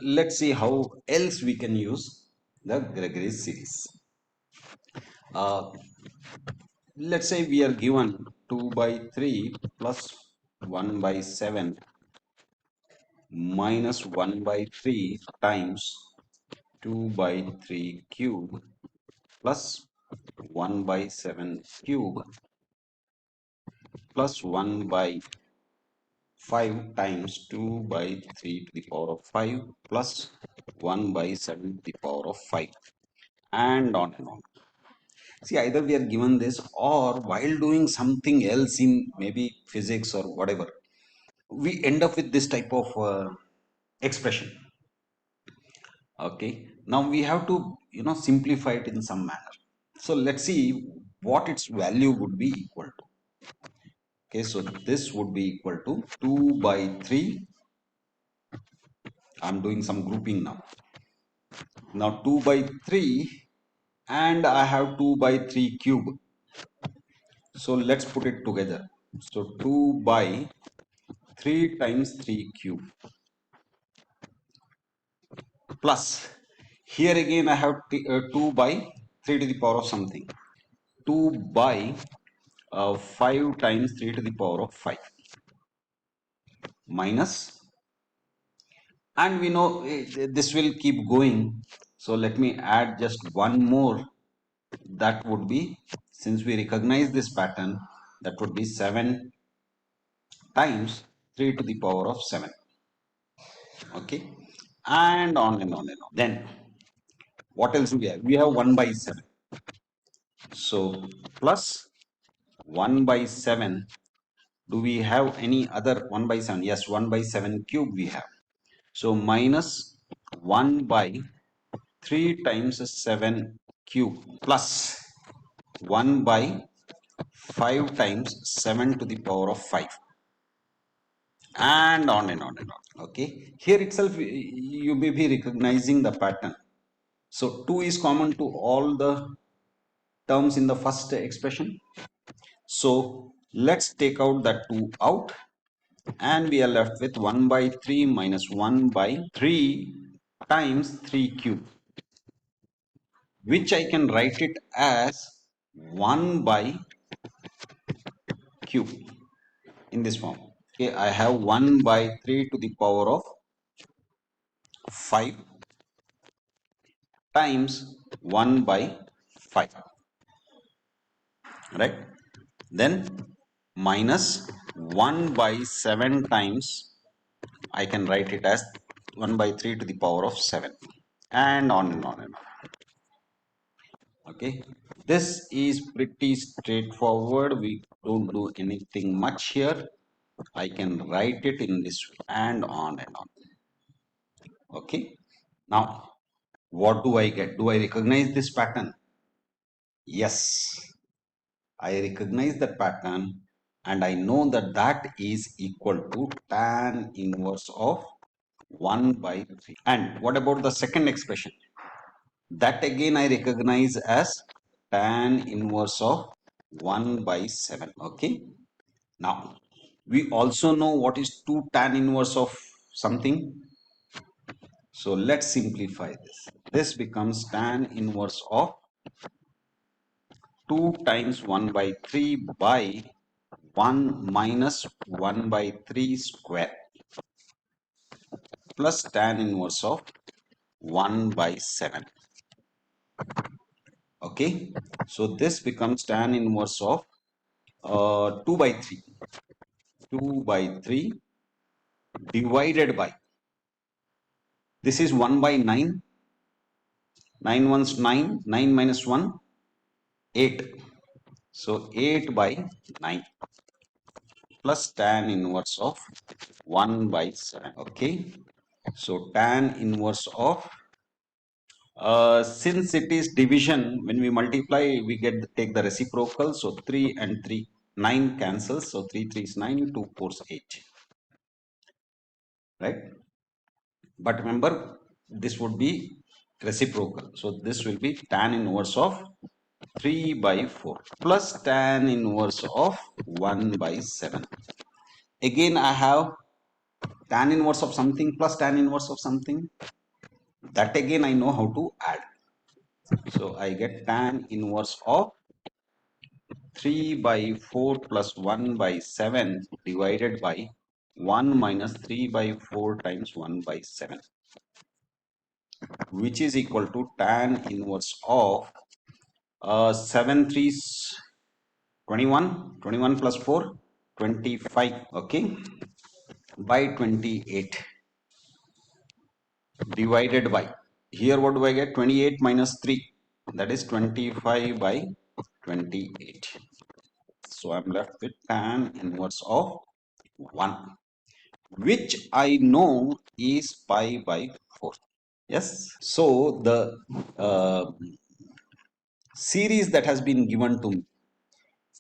let's see how else we can use the Gregory's series. Uh, let's say we are given 2 by 3 plus 1 by 7 minus 1 by 3 times 2 by 3 cube plus 1 by 7 cube plus 1 by 5 times 2 by 3 to the power of 5 plus 1 by 7 to the power of 5, and on and on. See, either we are given this, or while doing something else in maybe physics or whatever, we end up with this type of expression. Okay, now we have to simplify it in some manner. So let's see what its value would be equal to. Okay, so this would be equal to 2 by 3. I'm doing some grouping now. Now 2 by 3, and I have 2 by 3 cube. So let's put it together. So 2 by 3 times 3 cube plus, here again I have 2 by 3 to the power of something. 2 by 5 times 3 to the power of 5 minus, and we know this will keep going. So let me add just one more. That would be, since we recognize this pattern, that would be 7 times 3 to the power of 7. Okay, and on and on and on. Then what else do we have? We have 1 by 7. So plus 1 by 7. Do we have any other 1 by 7? Yes, 1 by 7 cube we have. So minus 1 by 3 times 7 cube plus 1 by 5 times 7 to the power of 5, and on and on and on. Okay, here itself you may be recognizing the pattern. So 2 is common to all the terms in the first expression. So let's take out that 2 out, and we are left with 1 by 3 minus 1 by 3 times 3 cube, which I can write it as 1 by cube in this form. Okay, I have 1 by 3 to the power of 5 times 1 by 5, right? Then minus 1 by 7 times, I can write it as 1 by 3 to the power of 7, and on and on and on. Okay, this is pretty straightforward. We don't do anything much here. I can write it in this way, and on and on. Okay, now what do I get? Do I recognize this pattern? Yes, I recognize that pattern, and I know that that is equal to tan inverse of 1 by 3. And what about the second expression? That again I recognize as tan inverse of 1 by 7. Okay. Now, we also know what is 2 tan inverse of something. So let's simplify this. This becomes tan inverse of 2 times 1 by 3 by 1 minus 1 by 3 square plus tan inverse of 1 by 7. Okay, so this becomes tan inverse of 2 by 3. 2 by 3 divided by, this is 1 by 9. 9 ones 9. 9 minus 1, 8. So 8 by 9 plus tan inverse of 1 by 7. Okay, so tan inverse of, since it is division, when we multiply, we take the reciprocal. So 3 and 3, 9 cancels. So 3 3 is 9, 2 4 is 8. Right? But remember, this would be reciprocal. So this will be tan inverse of 3 by 4 plus tan inverse of 1 by 7. Again, I have tan inverse of something plus tan inverse of something. That again I know how to add. So I get tan inverse of 3 by 4 plus 1 by 7 divided by 1 minus 3 by 4 times 1 by 7, which is equal to tan inverse of 7 3s 21, 21 plus 4 25, okay, by 28 divided by, here what do I get, 28 minus 3, that is 25 by 28. So I'm left with tan inverse of 1, which I know is pi by 4. Yes. So the uh, series that has been given to me,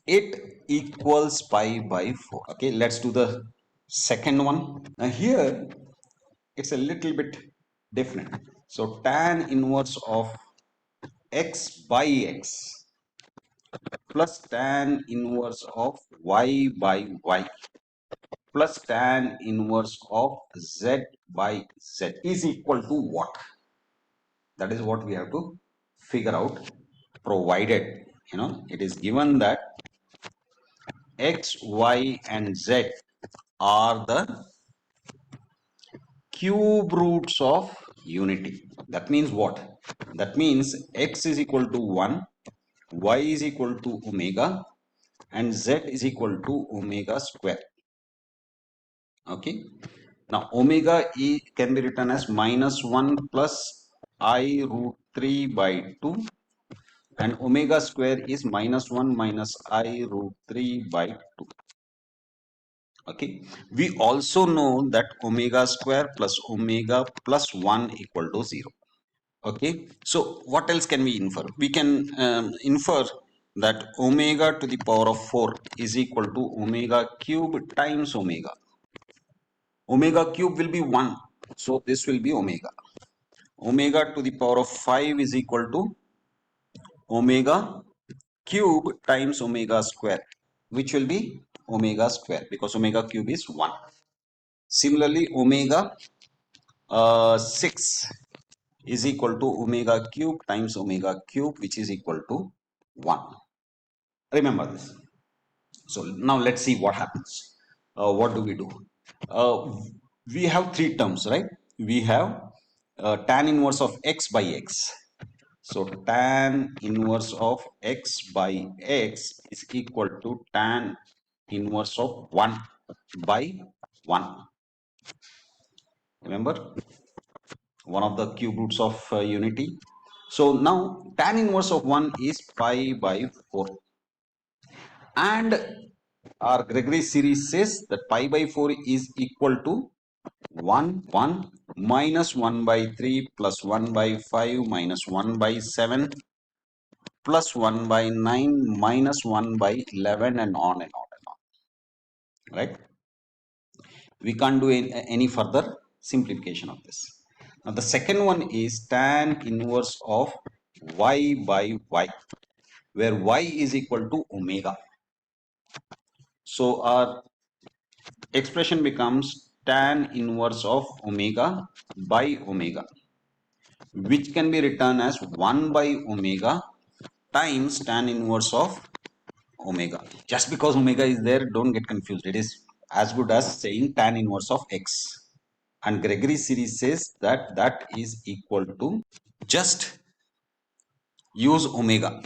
it equals pi by 4. Okay, let's do the second one. Now here it's a little bit different. So tan inverse of x by x plus tan inverse of y by y plus tan inverse of z by z is equal to what? That is what we have to figure out, provided it is given that x, y and z are the cube roots of unity. That means what? That means x is equal to 1, y is equal to omega, and z is equal to omega square. Okay. Now omega e can be written as minus 1 plus I root 3 by 2, and omega square is minus 1 minus I root 3 by 2. Okay. We also know that omega square plus omega plus 1 equal to 0. Okay. So what else can we infer? We can infer that omega to the power of 4 is equal to omega cube times omega. Omega cube will be 1. So this will be omega. Omega to the power of 5 is equal to omega cube times omega square, which will be omega square because omega cube is 1. Similarly, omega 6 is equal to omega cube times omega cube, which is equal to 1. Remember this. So now let's see what happens. What do we do? We have three terms, right? We have tan inverse of x by x. So tan inverse of x by x is equal to tan inverse of 1 by 1. Remember, one of the cube roots of unity. So now tan inverse of 1 is pi by 4. And our Gregory series says that pi by 4 is equal to 1, 1 minus 1 by 3 plus 1 by 5 minus 1 by 7 plus 1 by 9 minus 1 by 11 and on and on and on. Right? We can't do any further simplification of this. Now the second one is tan inverse of y by y, where y is equal to omega. So our expression becomes tan inverse of omega by omega, which can be written as 1 by omega times tan inverse of omega. Just because omega is there, don't get confused. It is as good as saying tan inverse of x. And Gregory series says that that is equal to, just use omega.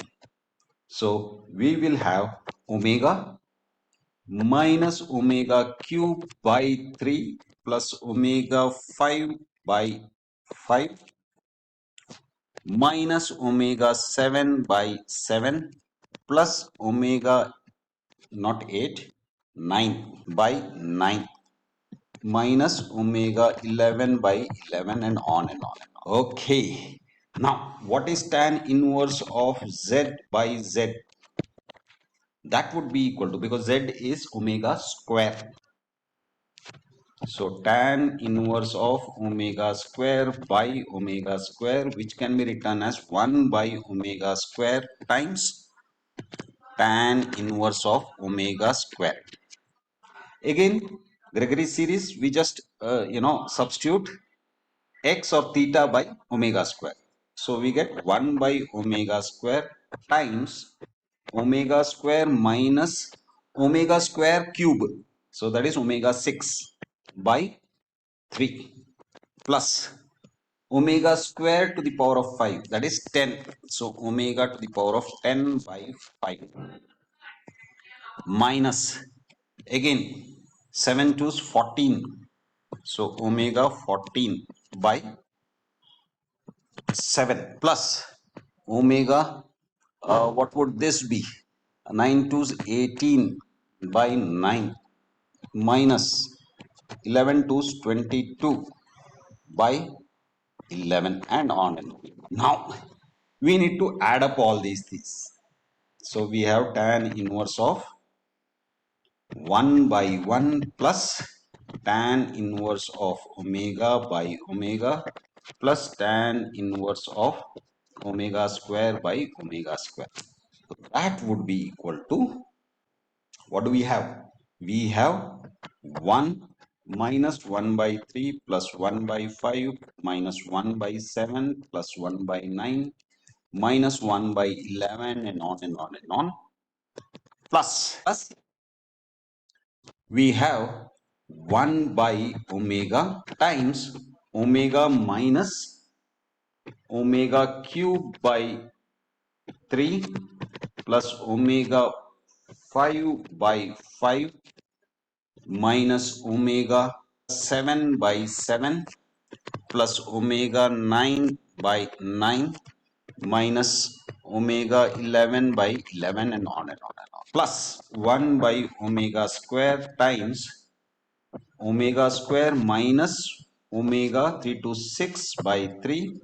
So we will have omega minus omega cube by 3 plus omega 5 by 5 minus omega 7 by 7 plus omega not 8 9 by 9 minus omega 11 by 11 and on and on and on. Okay, now what is tan inverse of z by z? That would be equal to, because z is omega square, so tan inverse of omega square by omega square, which can be written as 1 by omega square times tan inverse of omega square. Again, Gregory series, we just substitute x or theta by omega square. So we get 1 by omega square times omega square minus omega square cube. So that is omega 6 by 3 plus omega square to the power of 5, that is 10. So omega to the power of 10 by 5 minus again 7 to 14. So omega 14 by 7 plus omega, what would this be? 9 to 18 by 9 minus 11 to 22 by 11 and on and on. Now we need to add up all these things. So we have tan inverse of 1 by 1 plus tan inverse of omega by omega plus tan inverse of omega square by omega square. So that would be equal to, what do we have? We have 1 minus 1 by 3 plus 1 by 5 minus 1 by 7 plus 1 by 9 minus 1 by 11 and on and on and on, plus we have 1 by omega times omega minus omega cube by 3 plus omega 5 by 5 minus omega 7 by 7 plus omega 9 by 9 minus omega 11 by 11 and on and on and on, plus 1 by omega square times omega square minus omega 3 to 6 by 3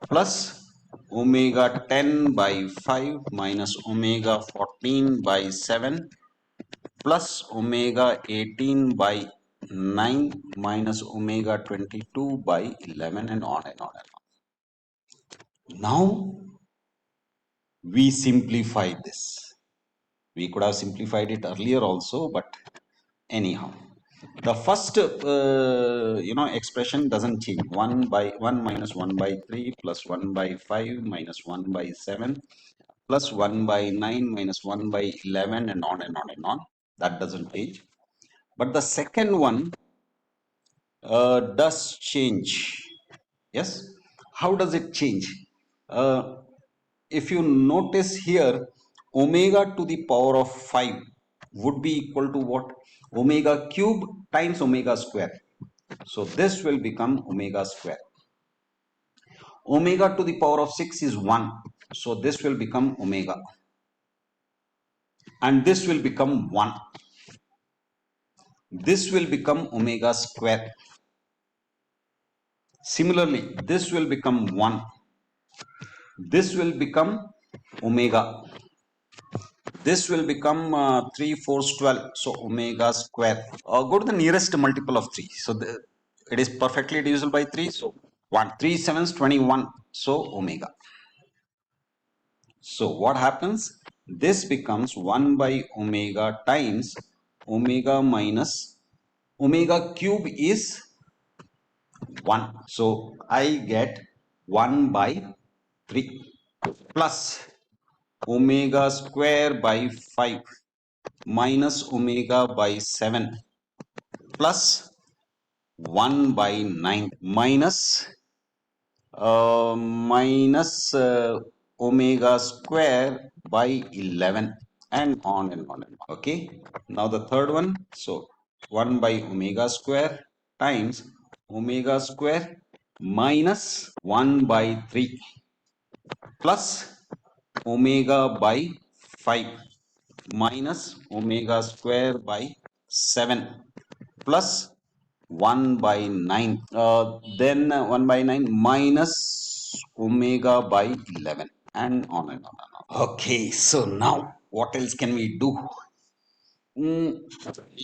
plus omega 10 by 5 minus omega 14 by 7 plus omega 18 by 9 minus omega 22 by 11 and on and on and on. Now we simplify this. We could have simplified it earlier also, but anyhow, the first expression doesn't change. 1 by 1 minus 1 by 3 plus 1 by 5 minus 1 by 7 plus 1 by 9 minus 1 by 11 and on and on and on. That doesn't change. But the second one does change. Yes. How does it change? uh, if you notice here, omega to the power of 5 would be equal to what? Omega cube times omega square. So this will become omega square. Omega to the power of 6 is 1. So this will become omega. And this will become 1. This will become omega square. Similarly, this will become 1. This will become omega. This will become 3 4 12. So omega square. Go to the nearest multiple of 3. So it is perfectly divisible by 3. So 1. 3 7s 21. So omega. So what happens? This becomes 1 by omega times omega minus omega cube is 1. So I get 1 by 3 plus omega square by 5 minus omega by 7 plus 1 by 9 minus omega square by 11 and on and on and on. Okay. Now the third one. So 1 by omega square times omega square minus 1 by 3 plus omega by 5 minus omega square by 7 plus 1 by 9, then 1 by 9 minus omega by 11 and on and on and on. Okay, so now what else can we do?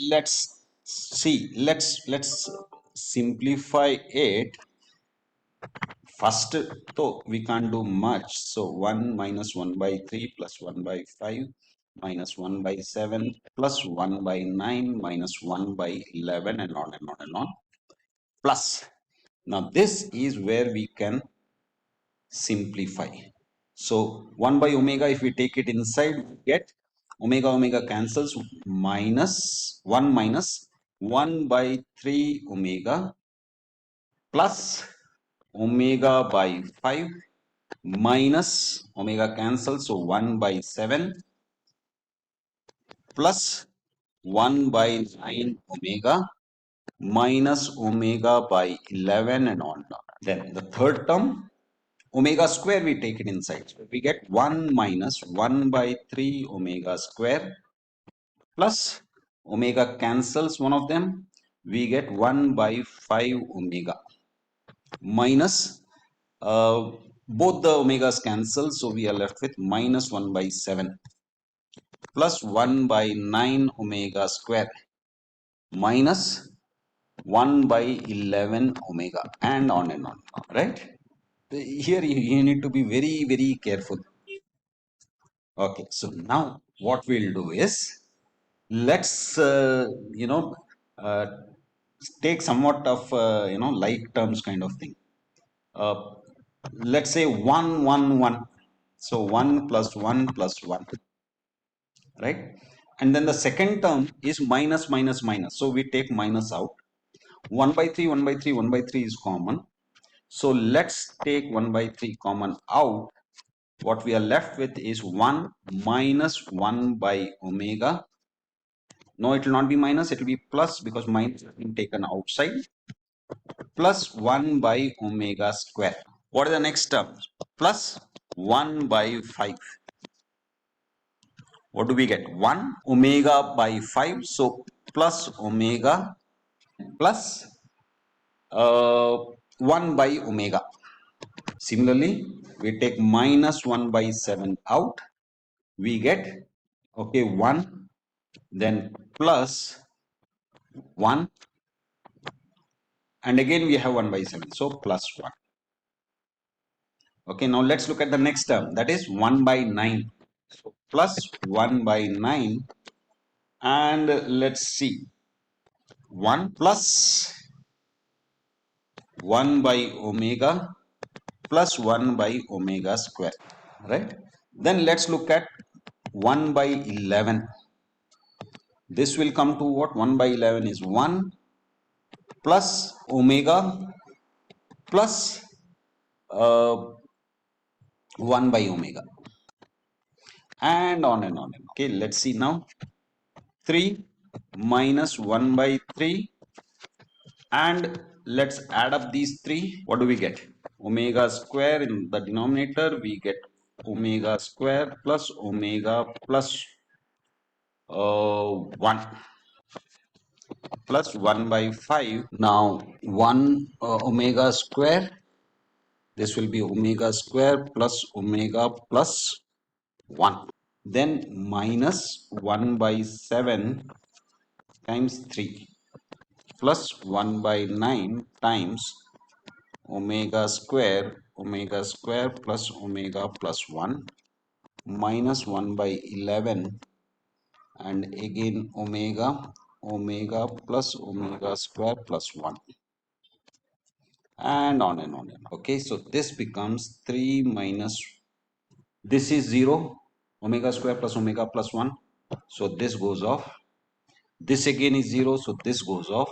Let's see, let's simplify it. First, so we can't do much. So 1 minus 1 by 3 plus 1 by 5 minus 1 by 7 plus 1 by 9 minus 1 by 11 and on and on and on plus. Now this is where we can simplify. So 1 by omega, if we take it inside, we get omega omega cancels, minus 1 minus 1 by 3 omega plus omega by 5 minus omega cancels, so 1 by 7 plus 1 by 9 omega minus omega by 11 and on. Then the third term, omega square, we take it inside. So we get 1 minus 1 by 3 omega square plus omega cancels one of them. We get 1 by 5 omega minus both the omegas cancel. So we are left with minus 1 by 7 plus 1 by 9 omega square minus 1 by 11 omega and on, right? Here you need to be very careful. Okay, so now what we'll do is, let's uh, take somewhat of like terms kind of thing. uh, let's say 1 1 1, so 1 plus 1 plus 1, right? And then the second term is minus minus minus, so we take minus out. 1 by 3 1 by 3 1 by 3 is common, so let's take 1 by 3 common out. What we are left with is 1 minus 1 by omega. No, it will not be minus, it will be plus because minus has been taken outside, plus 1 by omega square. What is the next term? Plus 1 by 5. What do we get? 1 omega by 5. So plus omega plus 1 by omega. Similarly, we take minus 1 by 7 out. We get, okay, 1, then plus 1, and again we have 1 by 7. So plus 1. Okay, now let's look at the next term, that is 1 by 9. So plus 1 by 9, and let's see, 1 plus 1 by omega plus 1 by omega square, right? Then let's look at 1 by 11. This will come to what? 1 by 11 is 1 plus omega plus 1 by omega and on and on. Okay, let's see now. 3 minus 1 by 3, and let's add up these three. What do we get? Omega square in the denominator, we get omega square plus omega plus 1 plus 1 by 5. Now 1 omega square, this will be omega square plus omega plus 1. Then minus 1 by 7 times 3 plus 1 by 9 times omega square plus omega plus 1 minus 1 by 11, and again omega plus omega square plus 1 and on and on and on. Okay, so this becomes 3 minus, this is 0, omega square plus omega plus 1, so this goes off. This again is 0, so this goes off.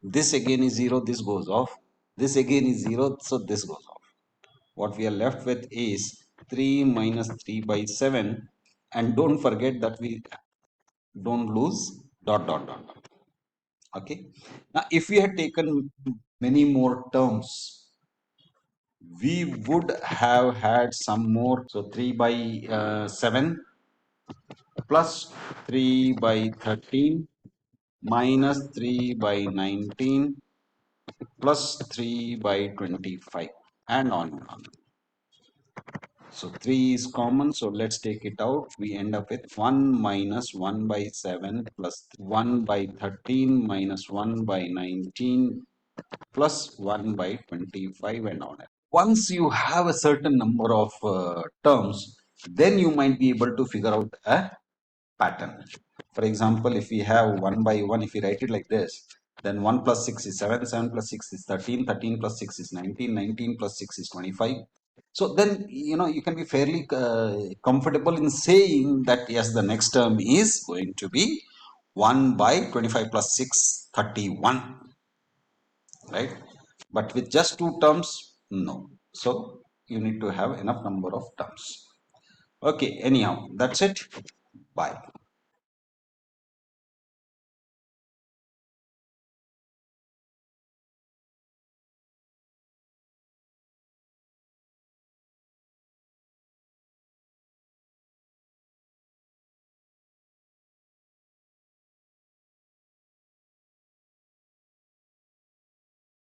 This again is 0, this goes off. This again is 0, so this goes off. What we are left with is 3 minus 3 by 7, and don't forget that we don't lose dot dot dot dot. Okay, now if we had taken many more terms, we would have had some more. So 3 by 7 plus 3 by 13 minus 3 by 19 plus 3 by 25 and on and on. So 3 is common, so let's take it out. We end up with 1 minus 1 by 7 plus 1 by 13 minus 1 by 19 plus 1 by 25 and on. Once you have a certain number of terms, then you might be able to figure out a pattern. For example, if we have 1 by 1, if we write it like this, then 1 plus 6 is 7, 7 plus 6 is 13, 13 plus 6 is 19, 19 plus 6 is 25. So then, you can be fairly comfortable in saying that yes, the next term is going to be 1 by 25 plus 6, 31, right? But with just two terms, no. So you need to have enough number of terms. Okay, anyhow, that's it. Bye.